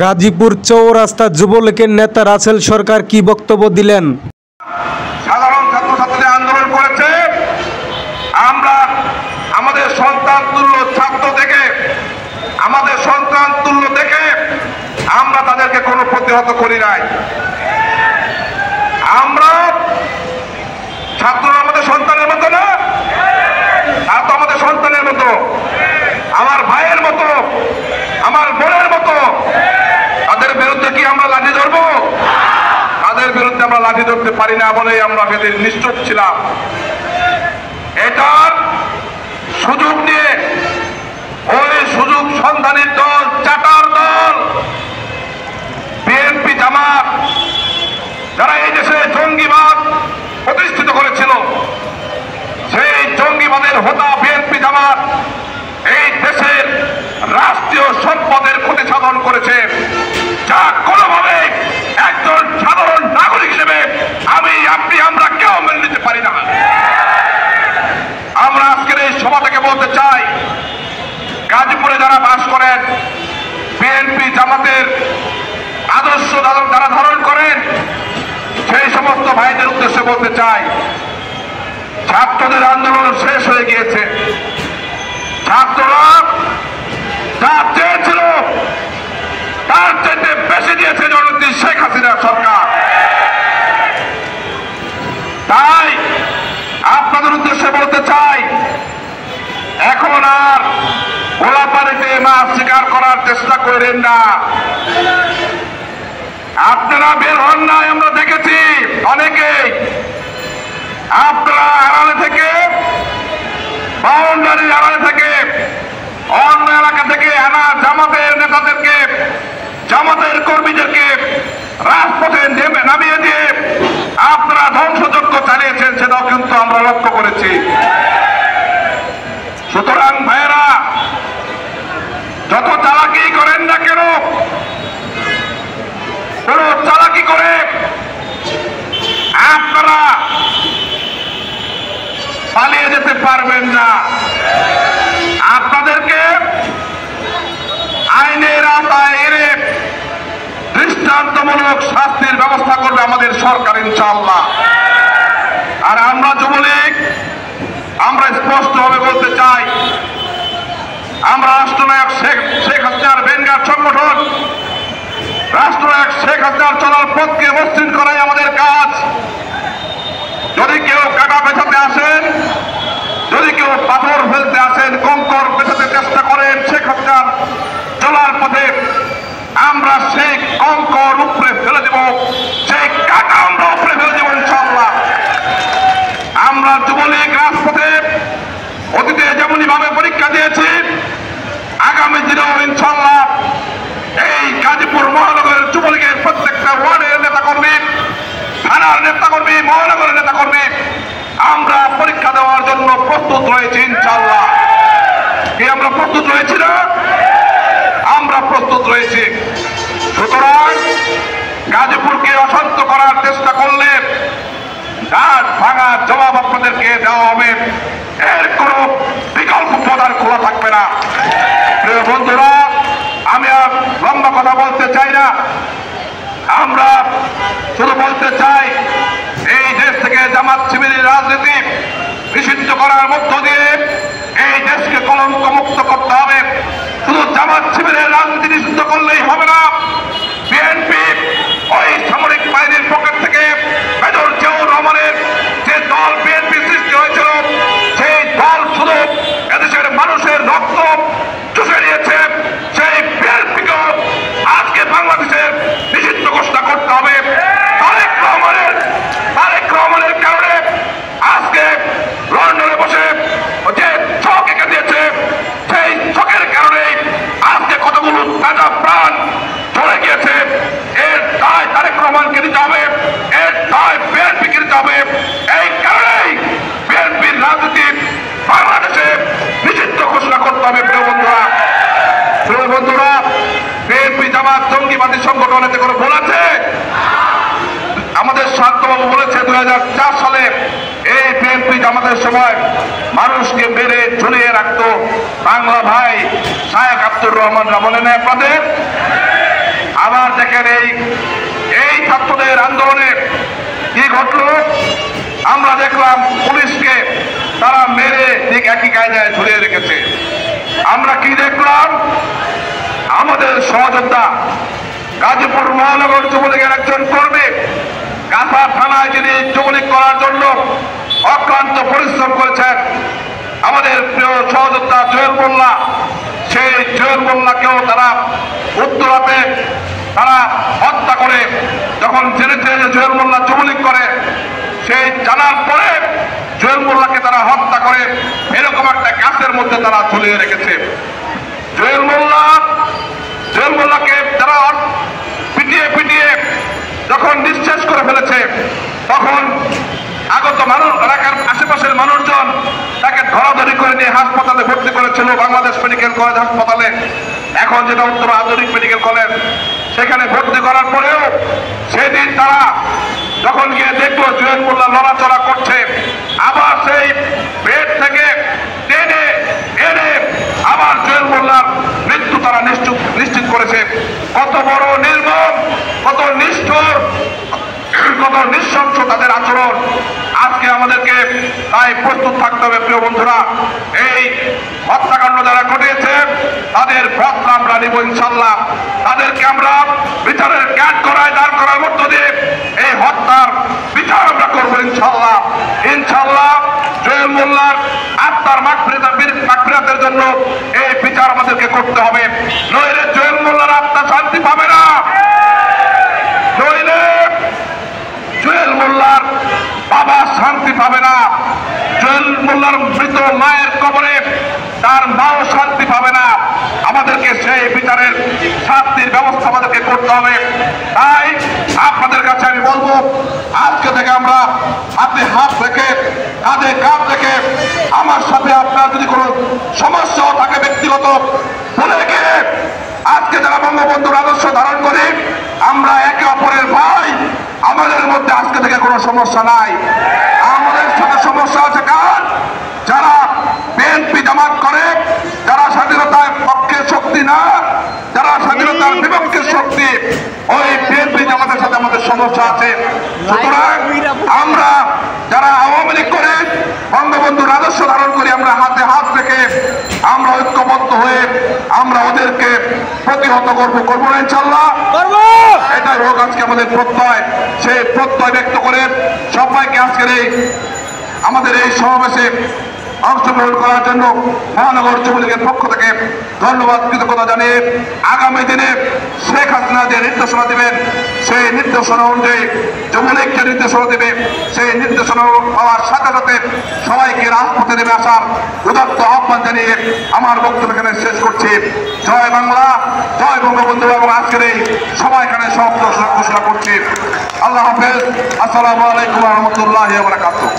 গাজীপুর চৌরাস্তা যুবলীগের নেতা রাসেল সরকার কি বক্তব্য দিলেন? সাধারণ ছাত্রছাত্রীরা আন্দোলন করেছে, আমরা আমাদের সন্তান তুল্য ছাত্র দেখে, আমাদের সন্তান তুল্য দেখে আমরা তাদেরকে কোনো প্রতিহত করি নাই। আমরা ছাত্ররা আমাদের সন্তানের মতো না, আর তো আমাদের সন্তানের মতো, আমার ভাইয়ের মতো, আমার বোনের মতো। তাদের বিরুদ্ধে কি আমরা লাঠি ধরবো? তাদের বিরুদ্ধে আমরা লাঠি ধরতে পারি না বলেই আমরা সেদিন নিশ্চুপ ছিলাম। এটার সুযোগ নিয়ে ওই সুযোগ সন্ধানী দল, চাটার দল, বিএনপি জামাত, যারা এই দেশে জঙ্গিবাদ প্রতিষ্ঠিত করেছিল, সেই জঙ্গিবাদের হোতা বিএনপি জামাত এই দেশের রাষ্ট্রীয় সম্পদের ক্ষতি সাধন করেছে, যা কোনোভাবে একজন সাধারণ নাগরিক হিসেবে আমি, আপনি, আমরা কেউ মেনে নিতে পারি না। আমরা আজকের এই সভা থেকে বলতে চাই, গাজীপুরে যারা বাস করেন, বিএনপি জামাতের আদর্শ যারা ধারণ করেন, সেই সমস্ত ভাইদের উদ্দেশ্যে বলতে চাই, ছাত্রদের আন্দোলন শেষ হয়ে গিয়েছে। ছাত্ররা যা চেয়েছিল তার চাইতে বেশি দিয়েছে জননেত্রী শেখ হাসিনা সরকার। তাই আপনাদের উদ্দেশ্যে বলতে চাই, এখন আর গোলাপানিতে মাছ শিকার করার চেষ্টা করেন না। আপনারা বের হন নাই, আমরা দেখেছি অনেকেই। আপনারা আড়ালে থেকে, বাউন্ডারির আড়ালে থেকে, অন্য এলাকা থেকে আনা জামাতের নেতাদেরকে, জামাতের কর্মীদেরকে রাজপথে নামিয়ে দিয়ে আপনারা ধ্বংসযজ্ঞ চালিয়েছেন, সেটাও কিন্তু আমরা লক্ষ্য করেছি। সুতরাং ভাইয়েরা, যত চালাকি করেন না কেন, কোন চালাকি করে আপনারা পালিয়ে যেতে পারবেন না। আপনাদেরকে আইনের আওতায় এনে দৃষ্টান্তমূলক শাস্তির ব্যবস্থা করবে আমাদের সরকার ইনশাআল্লাহ। আর আমরা যুবলীগ, আমরা স্পষ্টভাবে বলতে চাই, আমরা রাষ্ট্রনায়ক শেখ হাসিনার ভেনগার সংগঠন, রাষ্ট্রনায়ক শেখ হাসিনার চলার পথকে মসৃণ করাই আমাদের কাজ। যদি কেউ কাটা পেছাতে আসেন, যদি কেউ পাথর ফেলতে আসেন, কঙ্কর পেছাতে চেষ্টা করেন শেখ হাসিনার চলার পথে, আমরা সেই কঙ্কর উপরে ফেলে দেব, সেই কাটা আমরা উপরে ফেলে দেব ইনশাআল্লাহ। আমরা যুবলীগ রাজপথে অতীতে যেমনই ভাবে পরীক্ষা দিয়েছি, আগামী দিনেও ইনশাআল্লাহ এই গাজীপুর মহানগরের যুবলীগের প্রত্যেকটা ওয়ার্ডের নেতাকর্মী, থানার নেতাকর্মী, মহানগরের নেতাকর্মী, আমরা পরীক্ষা দেওয়ার জন্য প্রস্তুত রয়েছি ইনশাআল্লাহ। কি আমরা প্রস্তুত রয়েছি না? আমরা প্রস্তুত রয়েছি। সুতরাং গাজীপুরকে অশান্ত করার চেষ্টা করলে দাঁত ভাঙা জবাব আপনাদেরকে দেওয়া হবে, এর কোন বিকল্প পথ আর খোলা থাকবে না। প্রিয় বন্ধুরা, আমি আর লম্বা কথা বলতে চাই না, আমরা শুধু বলতে চাই, এই দেশ থেকে জামাত শিবিরের রাজনীতি নিষিদ্ধ করার মধ্য দিয়ে এই দেশকে কলঙ্ক মুক্ত করতে হবে। শুধু জামাত শিবিরের রাজনীতি নিষিদ্ধ করলেই হবে না, বিএনপি ওই সামরিক বাহিনীর পকেট থেকে মেজর জিয়াউর রহমানের যে দল বিএনপি সৃষ্টি হয়েছিল, সেই দল শুধু এদেশের মানুষের রক্ত চুষে নিয়েছে, সেই বিএনপিকেও আজকে বাংলাদেশের নিষিদ্ধ ঘোষণা করতে হবে। তারেক রহমানের কারণে আজকে লন্ডনে বসে যে ছক এঁকে দিয়েছে, সেই ছকের কারণে আজকে কতগুলো তাজা প্রাণ চলে গিয়েছে। এর দায় তারেক রহমানকে নিতে হবে, এর দায় বিএনপিকে নিতে হবে। এই কারণেই বিএনপির রাজনীতি বাংলাদেশে নিষিদ্ধ ঘোষণা করতে হবে। প্রিয় বন্ধুরা, বিএনপি জামাত জঙ্গিবাদী সংগঠন, এতে করে বলেছে, আমাদের শান্তবাবু বলেছে 2004 সালে এই বিএনপি জামাতের সময় মানুষকে মেরে ঝুলিয়ে রাখতো বাংলা ভাই শায়েখ আব্দুর রহমানরা, বলে নেই আপনাদের? ছাত্রদের আন্দোলনে কি ঘটল? আমরা দেখলাম পুলিশকে তারা মেরে ঠিক একই কায়দায় ঝুলিয়ে রেখেছে। আমরা কি দেখলাম? আমাদের সহযোদ্ধা গাজীপুর মহানগর যুবলীগের একজন কর্মী কাঁথা থানায় যিনি যুবলীগ করার জন্য অক্লান্ত পরিশ্রম করেছেন, আমাদের প্রিয় সহযোদ্ধা জুয়েল মোল্লা, সেই জুয়েল মোল্লাকেও তারা উত্তরাতে তারা হত্যা করে, যখন জেনেছে যে জুয়েল মোল্লা যুবলীগ করে, সেই জানার পরে জুয়েল মোল্লাকে তারা হত্যা করে এরকম একটা গাছের মধ্যে তারা ঝুলিয়ে রেখেছে। জুয়েল মোল্লাকে তারা পিটিয়ে পিটিয়ে যখন নিঃশেষ করে ফেলেছে, তখন আগত মানুষ, এলাকার আশেপাশের মানুষজন তাকে ধরাধরি করে নিয়ে হাসপাতালে ভর্তি করেছিল, বাংলাদেশ মেডিকেল কলেজ হাসপাতালে, এখন যেটা উত্তর আধুনিক মেডিকেল কলেজ। সেখানে ভর্তি করার পরেও সেদিন তারা যখন গিয়ে দেখলো জুয়েল মোল্লা লড়াচড়া করছে, আবার সেই বেড থেকে টেনে এনে আবার জুয়েল মোল্লার মৃত্যু তারা নিশ্চিত করেছে। কত বড় নির্মম, কত নিষ্ঠুর, কত নৃশংস তাদের আচরণ। আজকে আমাদেরকে তাই প্রস্তুত থাকতে হবে প্রিয় বন্ধুরা। এই হত্যাকাণ্ড যারা ঘটিয়েছে তাদের বদলা আমরা নিব ইনশাল্লাহ। তাদেরকে আমরা বিচারের কাঠগড়ায় দাঁড় করার মধ্য দিয়ে এই হত্যার বিচার আমরা করবো ইনশাল্লাহ। ইনশাল্লাহ জুয়েল মোল্লার আত্মার মাগফিরাতের জন্য এই বিচার আমাদেরকে করতে হবে, নইলে জুয়েল মোল্লার আত্মা শান্তি পাবে না, নইলে জুয়েল মোল্লার বাবা শান্তি পাবে না, জুয়েল মোল্লার মৃত মায়ের কবরে তার মাও শান্তি পাবে না। আমাদেরকে সেই বিচারের শাস্তির ব্যবস্থা আমাদেরকে করতে হবে। তাই আপনাদের কাছে আমি বলবো, আজকে থেকে আমরা হাতে হাত রেখে, কাঁধে কাঁধ রেখে, আমার সাথে আপনার যদি কোনো সমস্যাও থাকে ব্যক্তিগত, বলে গিয়ে আজকে যারা বঙ্গবন্ধুর আদর্শ ধারণ করি, আমরা একে অপরের ভাই, আমাদের মধ্যে আজকে থেকে কোনো সমস্যা নাই। আমাদের সাথে সমস্যা আছে কার? যারা বিএনপি জামাত করে, যারা স্বাধীনতার পক্ষের শক্তি না, যারা স্বাধীনতার বিপক্ষের শক্তি, ওই বিএনপি জামাতের সাথে আমাদের সমস্যা আছে। সুতরাং আমরা যারা আওয়ামী লীগ করে বঙ্গবন্ধুর আদর্শ ধারণ করি, আমরা হাতে হাত রেখে আমরা ঐক্যবদ্ধ হয়ে আমরা ওদেরকে প্রতিহত করবো না ইনশাল্লাহ। এটাই হোক আজকে আমাদের প্রত্যয়। সেই প্রত্যয় ব্যক্ত করে সবাইকে আজকের আমাদের এই সমাবেশে অংশগ্রহণ করার জন্য মহানগর যুবলীগের পক্ষ থেকে ধন্যবাদ, কৃতজ্ঞতা জানিয়ে আগামী দিনে শেখ হাসিনা যে নির্দেশনা দেবেন, সেই নির্দেশনা অনুযায়ী যুবলীগ যে নির্দেশনা দেবে, সেই নির্দেশনা পাওয়ার সাথে সাথে সবাইকে রাজপথে নেমে আসার উদাত্ত আহ্বান জানিয়ে আমার বক্তব্য এখানে শেষ করছি। জয় বাংলা, জয় বঙ্গবন্ধু। এবং আজকের এই সবাই এখানে সমাপ্ত ঘোষণা করছি। আল্লাহ হাফেজ। আসসালামু আলাইকুম ওয়া রাহমাতুল্লাহি ওয়া বারাকাতুহু।